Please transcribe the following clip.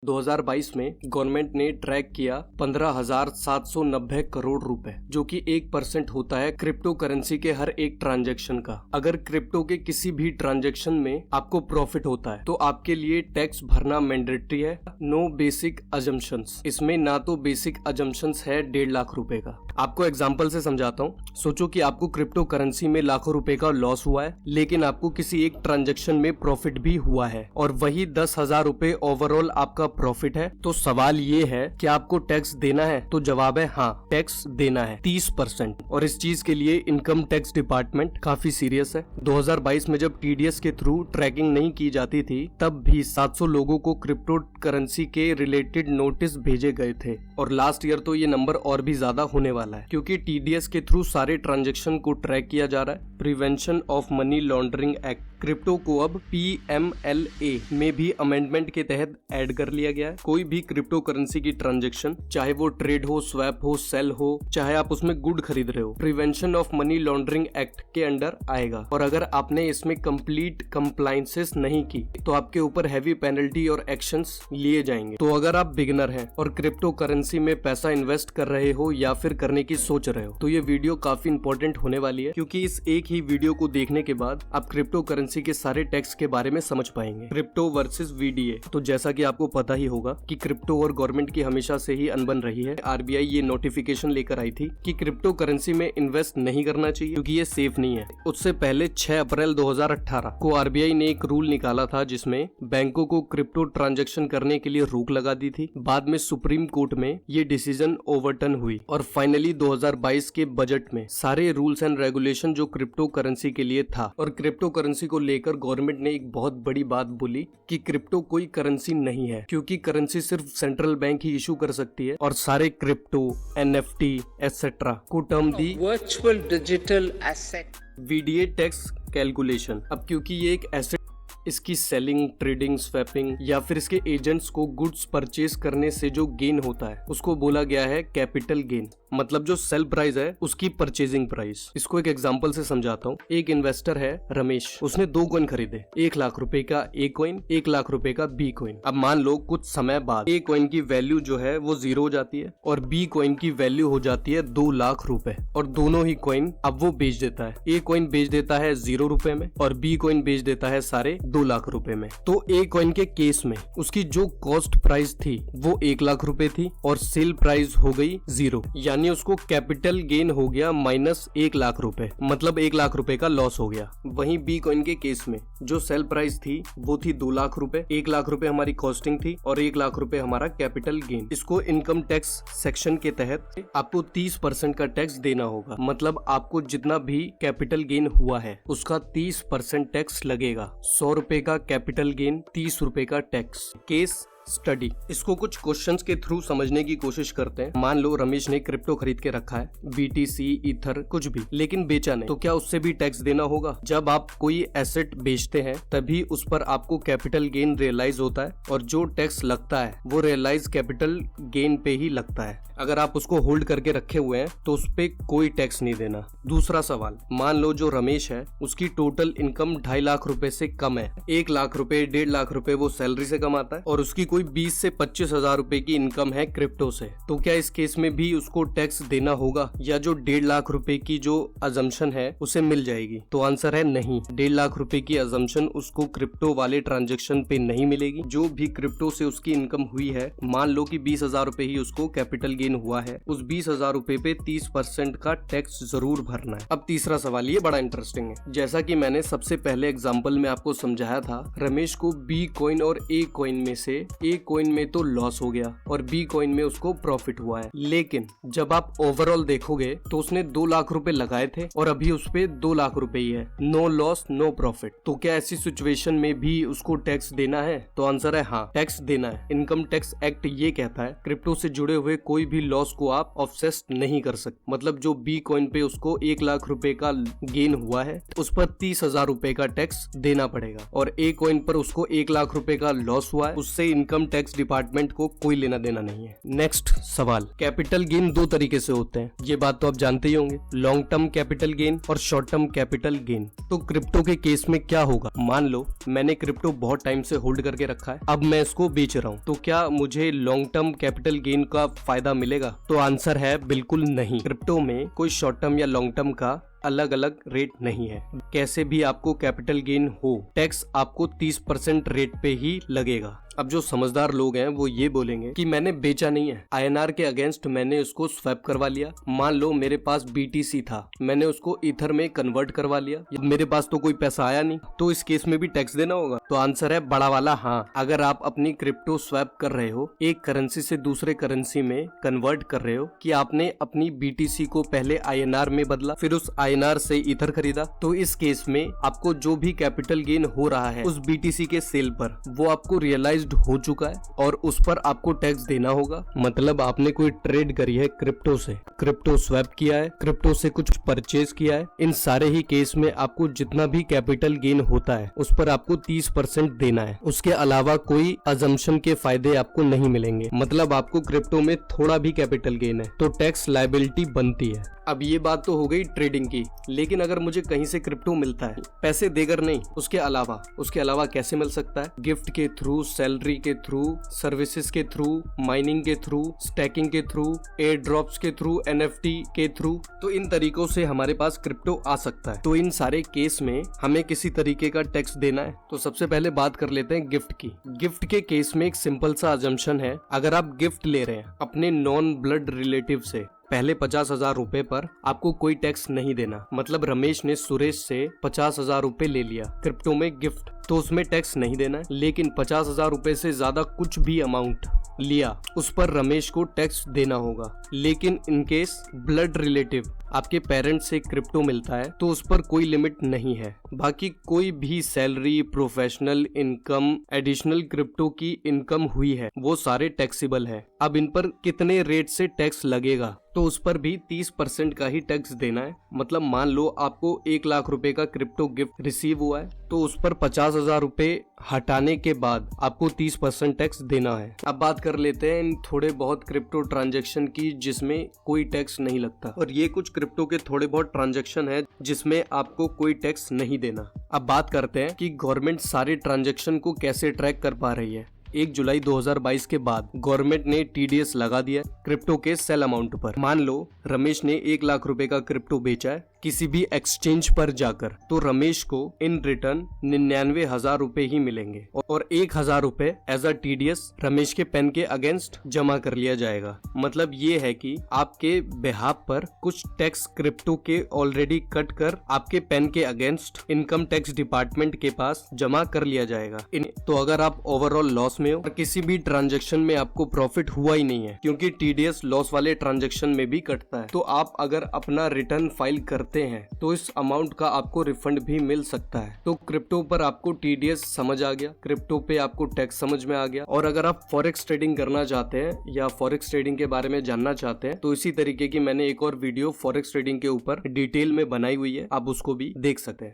2022 में गवर्नमेंट ने ट्रैक किया 15,790 करोड़ रुपए, जो कि 1% होता है क्रिप्टो करेंसी के हर एक ट्रांजैक्शन का। अगर क्रिप्टो के किसी भी ट्रांजैक्शन में आपको प्रॉफिट होता है तो आपके लिए टैक्स भरना मैंडेटरी है। नो बेसिक अजम्पशंस, इसमें ना तो बेसिक अजम्पशंस है 1.5 लाख रुपए का। आपको एग्जांपल से समझाता हूँ। सोचो कि आपको क्रिप्टो करेंसी में लाखों रुपए का लॉस हुआ है, लेकिन आपको किसी एक ट्रांजैक्शन में प्रॉफिट भी हुआ है और वही 10,000 रुपए ओवरऑल आपका प्रॉफिट है। तो सवाल ये है कि आपको टैक्स देना है? तो जवाब है हाँ, टैक्स देना है 30%। और इस चीज के लिए इनकम टैक्स डिपार्टमेंट काफी सीरियस है। 2022 में जब टीडीएस के थ्रू ट्रैकिंग नहीं की जाती थी, तब भी 700 लोगों को क्रिप्टो करेंसी के रिलेटेड नोटिस भेजे गए थे। और लास्ट ईयर तो ये नंबर और भी ज्यादा होने वाला है, क्योंकि टीडीएस के थ्रू सारे ट्रांजैक्शन को ट्रैक किया जा रहा है। Prevention of money laundering act crypto को अब PMLA में भी अमेंडमेंट के तहत ऐड कर लिया गया है। कोई भी क्रिप्टो करेंसी की ट्रांजैक्शन, चाहे वो ट्रेड हो, स्वैप हो, सेल हो, चाहे आप उसमें गुड खरीद रहे हो, prevention of money laundering act के अंडर आएगा। और अगर आपने इसमें कंप्लीट कंप्लायंसेस नहीं की तो आपके ऊपर हैवी पेनल्टी और एक्शंस लिए जाएंगे। तो अगर आप बिगिनर हैं और क्रिप्टो करेंसी में पैसा इन्वेस्ट कर रहे हो या फिर करने की सोच रहे हो, तो ये वीडियो काफी इंपॉर्टेंट होने वाली है, क्योंकि इस एक ही वीडियो को देखने के बाद आप क्रिप्टो करेंसी के सारे टैक्स के बारे में समझ पाएंगे। Crypto versus VDA। तो जैसा कि आपको पता ही होगा कि क्रिप्टो और गवर्नमेंट की हमेशा से ही अनबन रही है। RBI ये नोटिफिकेशन लेकर आई थी कि क्रिप्टो करेंसी में इन्वेस्ट नहीं करना चाहिए, क्योंकि ये सेफ नहीं है। उससे पहले 6 अप्रैल 2018 को RBI ने एक रूल निकाला था, जिसमें बैंकों को क्रिप्टो ट्रांजैक्शन करने के लिए रोक लगा दी थी। बाद में सुप्रीम कोर्ट में ये डिसीजन ओवरटर्न हुई और फाइनली 2022 के बजट में सारे रूल्स एंड रेगुलेशन जो क्रिप्टो करेंसी के लिए था, और क्रिप्टो करेंसी को लेकर गवर्नमेंट ने एक बहुत बड़ी बात बोली कि क्रिप्टो कोई करेंसी नहीं है, क्योंकि करेंसी सिर्फ सेंट्रल बैंक ही इशू कर सकती है। और सारे क्रिप्टो, NFT एटसेट्रा को term the virtual digital asset VDA tax calculation. अब क्योंकि ये एक एसेट, इसकी सेलिंग, ट्रेडिंग, स्वैपिंग या फिर इसके एजेंट्स को गुड्स परचेज करने से जो गेन होता है, उसको बोला गया है कैपिटल गेन। मतलब जो सेल प्राइस है उसकी परचेजिंग प्राइस। इसको एक एग्जांपल से समझाता हूँ। एक इन्वेस्टर है रमेश, उसने 2 कॉइन खरीदे, 1 लाख रुपए का A कॉइन, 1 लाख रुपए का B कॉइन। अब मान लो कुछ समय बाद A कॉइन की वैल्यू जो है वो 0 हो जाती है और B कॉइन की वैल्यू हो जाती है 2 लाख रुपए, और दोनों ही कॉइन अब वो बेच देता है। A कॉइन बेच देता है 0 रुपए में और B कॉइन बेच देता है सारे 2 लाख रुपए में। तो A कॉइन के केस में उसकी जो कॉस्ट प्राइस थी वो 1 लाख रुपए थी और सेल प्राइस हो गई 0, यानी उसको कैपिटल गेन हो गया -1 लाख रुपए, मतलब 1 लाख रुपए का लॉस हो गया। वहीं B कॉइन के केस में जो सेल प्राइस थी वो थी 2 लाख रुपए, 1 लाख रुपए हमारी कॉस्टिंग थी और 1 लाख रुपए हमारा कैपिटल गेन। इसको इनकम टैक्स सेक्शन के तहत आपको 30% का टैक्स देना होगा। मतलब आपको जितना भी कैपिटल गेन हुआ है उसका 30% टैक्स लगेगा। 100 रुपए का कैपिटल गेन, 30 रुपए का टैक्स। केस स्टडी, इसको कुछ क्वेश्चंस के थ्रू समझने की कोशिश करते हैं। मान लो रमेश ने क्रिप्टो खरीद के रखा है, BTC, ईथर, कुछ भी, लेकिन बेचा नहीं, तो क्या उससे भी टैक्स देना होगा? जब आप कोई एसेट बेचते हैं तभी उस पर आपको कैपिटल गेन रियलाइज होता है, और जो टैक्स लगता है वो रियलाइज कैपिटल गेन पे ही लगता है। अगर आप उसको होल्ड करके रखे हुए हैं तो उस पे कोई टैक्स नहीं देना। दूसरा सवाल, मान लो जो रमेश है उसकी टोटल इनकम 2.5 लाख रुपए से कम है। 1 लाख रुपए, 1.5 लाख रुपए वो सैलरी से कमाता है और उसकी कोई 20 से 25 हजार रुपए की इनकम है क्रिप्टो से। तो क्या इस केस में भी उसको टैक्स देना होगा, या जो 1.5 लाख रुपए की जो अजम्पशन है उसे मिल जाएगी? तो आंसर है नहीं। 1.5 लाख रुपए की अजम्पशन उसको क्रिप्टो वाले ट्रांजेक्शन पे नहीं मिलेगी। जो भी क्रिप्टो से उसकी इनकम हुई है, मान लो कि 20,000 रुपए ही उसको कैपिटल गेन हुआ है, उस 20,000 रुपए पे 30% का टैक्स जरूर भरना है। अब तीसरा सवाल, ये बड़ा इंटरेस्टिंग है। जैसा कि मैंने सबसे पहले एग्जांपल में आपको समझाया था, रमेश को B कॉइन और A कॉइन में से A कॉइन में तो लॉस हो गया और B कॉइन में उसको प्रॉफिट हुआ है। लेकिन जब आप ओवरऑल देखोगे तो उसने 2 लाख रुपए लगाए थे और अभी उस पे 2 लाख रुपए ही है। No loss no profit. तो क्या ऐसी सिचुएशन में भी उसको टैक्स देना है? तो आंसर है हाँ, टैक्स देना है। इनकम टैक्स एक्ट ये कहता है क्रिप्टो से जुड़े हुए कोई भी लॉस को आप ऑफसेट नहीं कर सकते। मतलब जो B कॉइन पे उसको 1 लाख रुपए का गेन हुआ है उस पर 30,000 रुपए का टैक्स देना पड़ेगा, और A कॉइन पर उसको 1 लाख रुपए का लॉस हुआ है, उससे इनकम टैक्स डिपार्टमेंट को कोई लेना देना नहीं है। नेक्स्ट सवाल, कैपिटल गेन दो तरीके से होते हैं, ये बात तो आप जानते ही होंगे, लॉन्ग टर्म कैपिटल गेन और शॉर्ट टर्म कैपिटल गेन। तो क्रिप्टो के केस में क्या होगा, मान लो मैंने क्रिप्टो बहुत टाइम से होल्ड करके रखा है, अब मैं इसको बेच रहा हूँ, तो क्या मुझे लॉन्ग टर्म कैपिटल गेन का फायदा मिलेगा? तो आंसर है बिल्कुल नहीं। क्रिप्टो में कोई शॉर्ट टर्म या लॉन्ग टर्म का अलग अलग रेट नहीं है। कैसे भी आपको कैपिटल गेन हो, टैक्स आपको 30% रेट पे ही लगेगा। अब जो समझदार लोग हैं वो ये बोलेंगे कि मैंने बेचा नहीं है, INR के अगेंस्ट मैंने उसको स्वैप करवा लिया। मान लो मेरे पास BTC था, मैंने उसको ईथर में कन्वर्ट करवा लिया, मेरे पास तो कोई पैसा आया नहीं, तो इस केस में भी टैक्स देना होगा? तो आंसर है बड़ा वाला हाँ। अगर आप अपनी क्रिप्टो स्वैप कर रहे हो, एक करेंसी से दूसरे करेंसी में कन्वर्ट कर रहे हो, कि आपने अपनी BTC को पहले INR में बदला, फिर उस INR से ईथर खरीदा, तो इस केस में आपको जो भी कैपिटल गेन हो रहा है उस BTC के सेल पर, वो आपको रियलाइज्ड हो चुका है और उस पर आपको टैक्स देना होगा। मतलब आपने कोई ट्रेड करी है क्रिप्टो से, क्रिप्टो स्वैप किया है, क्रिप्टो से कुछ परचेज किया है, इन सारे ही केस में आपको जितना भी कैपिटल गेन होता है उस पर आपको 30% देना है। उसके अलावा कोई अजम्पशन के फायदे आपको नहीं मिलेंगे। मतलब आपको क्रिप्टो में थोड़ा भी कैपिटल गेन है तो टैक्स लायबिलिटी बनती है। अब ये बात तो हो गई ट्रेडिंग की, लेकिन अगर मुझे कहीं से क्रिप्टो मिलता है, पैसे देकर नहीं, उसके अलावा कैसे मिल सकता है? गिफ्ट के थ्रू, सैलरी के थ्रू, सर्विसेज के थ्रू, माइनिंग के थ्रू, स्टैकिंग के थ्रू, एयर ड्रॉप्स के थ्रू, NFT के थ्रू, तो इन तरीकों से हमारे पास क्रिप्टो आ सकता है। तो इन सारे केस में हमें किसी तरीके का टैक्स देना है। तो सबसे पहले बात कर लेते हैं गिफ्ट की। गिफ्ट के केस में एक सिंपल सा अजम्पशन है, अगर आप गिफ्ट ले रहे हैं अपने नॉन ब्लड रिलेटिव से, पहले 50,000 रुपए पर आपको कोई टैक्स नहीं देना। मतलब रमेश ने सुरेश से 50,000 रुपए ले लिया क्रिप्टो में गिफ्ट, तो उसमें टैक्स नहीं देना है। लेकिन 50,000 रुपए से ज्यादा कुछ भी अमाउंट लिया उस पर रमेश को टैक्स देना होगा। लेकिन इन केस ब्लड रिलेटिव आपके पेरेंट्स से क्रिप्टो मिलता है तो उस पर कोई लिमिट नहीं है। बाकी कोई भी salary, professional income, additional crypto की इनकम हुई है वो सारे टैक्सेबल है। अब इन पर कितने रेट से टैक्स लगेगा, तो उस पर भी 30% का ही टैक्स देना है। मतलब मान लो आपको 1 लाख रुपए का क्रिप्टो गिफ्ट रिसीव हुआ है तो उस पर 50,000 रुपए हटाने के बाद आपको 30% टैक्स देना है। अब बात कर लेते हैं इन थोड़े बहुत क्रिप्टो ट्रांजैक्शन की जिसमें कोई टैक्स नहीं लगता, और ये कुछ क्रिप्टो के थोड़े बहुत ट्रांजैक्शन है जिसमें आपको कोई टैक्स नहीं देना। अब बात करते हैं कि गवर्नमेंट सारे ट्रांजैक्शन को कैसे ट्रैक कर पा रही है। 1 जुलाई 2022 के बाद गवर्नमेंट ने TDS लगा दिया क्रिप्टो के सेल अमाउंट पर। मान लो रमेश ने 1 लाख रुपए का क्रिप्टो बेचा है किसी भी एक्सचेंज पर जाकर, तो रमेश को इन रिटर्न 99,000 रुपए ही मिलेंगे और 1,000 रुपए एज अ TDS रमेश के पेन के अगेंस्ट जमा कर लिया जाएगा। मतलब ये है कि आपके बिहाफ पर कुछ टैक्स क्रिप्टो के ऑलरेडी कट कर आपके पेन के अगेंस्ट इनकम टैक्स डिपार्टमेंट के पास जमा कर लिया जाएगा। तो अगर आप ओवरऑल लॉस में हो और किसी भी ट्रांजैक्शन में आपको प्रॉफिट हुआ ही नहीं है, क्योंकि TDS लॉस वाले ट्रांजैक्शन में भी कटता है, तो आप अगर अपना रिटर्न फाइल करते हैं तो इस अमाउंट का आपको रिफंड भी मिल सकता है। तो क्रिप्टो पर आपको TDS समझ आ गया, क्रिप्टो पे आपको टैक्स समझ में आ गया। और अगर आप फॉरेक्स ट्रेडिंग करना चाहते हैं या फॉरेक्स ट्रेडिंग के बारे में जानना चाहते हैं तो इसी तरीके की मैंने एक और वीडियो फॉरेक्स ट्रेडिंग के ऊपर डिटेल में बनाई हुई है, आप उसको भी देख सकते हैं।